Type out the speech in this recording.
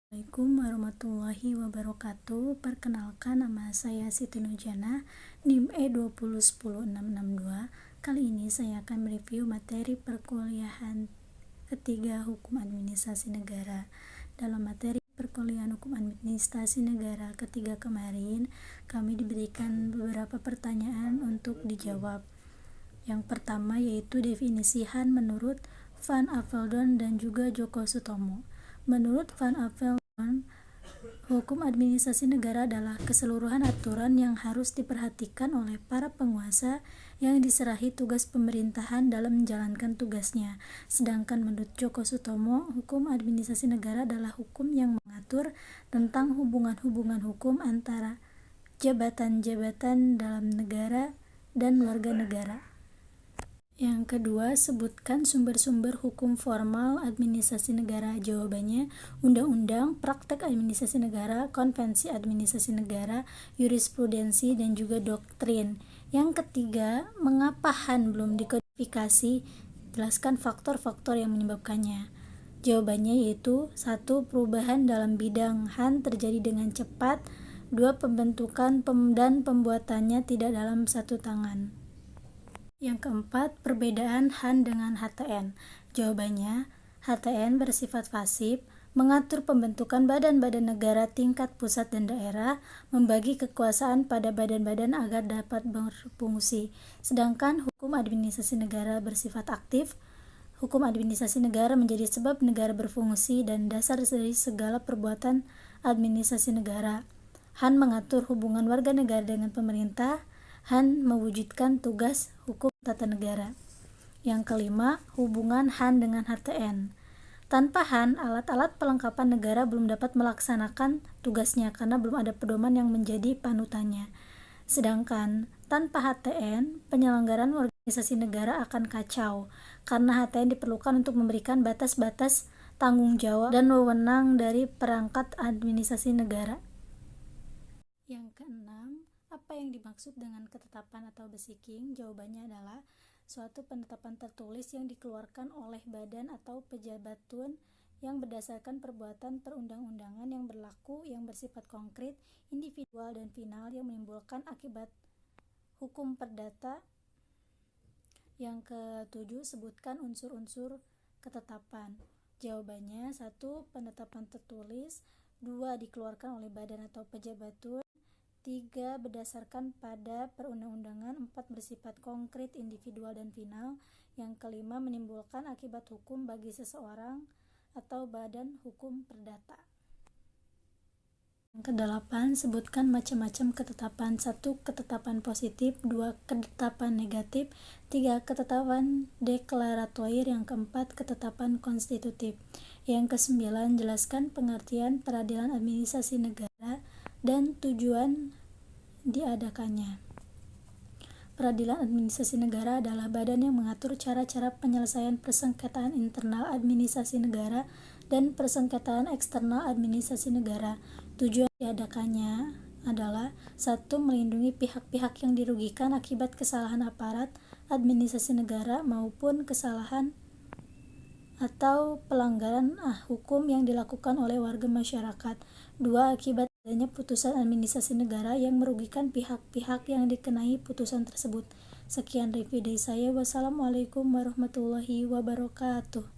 Assalamualaikum warahmatullahi wabarakatuh. Perkenalkan, nama saya Siti Nurjana, NIM E2010662. Kali ini saya akan mereview materi perkuliahan ketiga Hukum Administrasi Negara. Dalam materi perkuliahan Hukum Administrasi Negara ketiga kemarin, kami diberikan beberapa pertanyaan untuk dijawab. Yang pertama yaitu definisi HAN menurut Van Aveldonk dan juga Djoko Sutomo. Menurut Van Aveldonk, hukum administrasi negara adalah keseluruhan aturan yang harus diperhatikan oleh para penguasa yang diserahi tugas pemerintahan dalam menjalankan tugasnya. Sedangkan menurut Djoko Sutomo, hukum administrasi negara adalah hukum yang mengatur tentang hubungan-hubungan hukum antara jabatan-jabatan dalam negara dan warga negara. Yang kedua, sebutkan sumber-sumber hukum formal administrasi negara. Jawabannya, undang-undang, praktek administrasi negara, konvensi administrasi negara, jurisprudensi, dan juga doktrin. Yang ketiga, mengapa HAN belum dikodifikasi? Jelaskan faktor-faktor yang menyebabkannya. Jawabannya yaitu 1. Perubahan dalam bidang HAN terjadi dengan cepat. 2. Pembentukan dan pembuatannya tidak dalam satu tangan. Yang keempat, perbedaan HAN dengan HTN. Jawabannya, HTN bersifat pasif, mengatur pembentukan badan-badan negara tingkat pusat dan daerah, membagi kekuasaan pada badan-badan agar dapat berfungsi. Sedangkan hukum administrasi negara bersifat aktif. Hukum administrasi negara menjadi sebab negara berfungsi dan dasar dari segala perbuatan administrasi negara. HAN mengatur hubungan warga negara dengan pemerintah. HAN mewujudkan tugas hukum tata negara. Yang kelima, hubungan HAN dengan HTN. Tanpa HAN, alat-alat pelengkapan negara belum dapat melaksanakan tugasnya karena belum ada pedoman yang menjadi panutannya. Sedangkan tanpa HTN, penyelenggaraan organisasi negara akan kacau karena HTN diperlukan untuk memberikan batas-batas tanggung jawab dan wewenang dari perangkat administrasi negara. Yang keenam, apa yang dimaksud dengan ketetapan atau basiking? Jawabannya adalah suatu penetapan tertulis yang dikeluarkan oleh badan atau pejabatun yang berdasarkan perbuatan perundang-undangan yang berlaku, yang bersifat konkret, individual, dan final yang menimbulkan akibat hukum perdata. Yang ketujuh, sebutkan unsur-unsur ketetapan. Jawabannya 1. Penetapan tertulis. 2. Dikeluarkan oleh badan atau pejabatun. 3. Berdasarkan pada perundang-undangan. 4. Bersifat konkret, individual, dan final. Yang kelima, menimbulkan akibat hukum bagi seseorang atau badan hukum perdata. Yang kedelapan, sebutkan macam-macam ketetapan. 1. Ketetapan positif. 2. Ketetapan negatif. 3. Ketetapan deklaratoir. Yang keempat, ketetapan konstitutif. Yang kesembilan, jelaskan pengertian peradilan administrasi negara dan tujuan diadakannya. Peradilan administrasi negara adalah badan yang mengatur cara-cara penyelesaian persengketaan internal administrasi negara dan persengketaan eksternal administrasi negara. Tujuan diadakannya adalah 1. Melindungi pihak-pihak yang dirugikan akibat kesalahan aparat administrasi negara maupun kesalahan atau pelanggaran hukum yang dilakukan oleh warga masyarakat. 2. Akibat adanya putusan administrasi negara yang merugikan pihak-pihak yang dikenai putusan tersebut. Sekian review dari saya. Wassalamualaikum warahmatullahi wabarakatuh.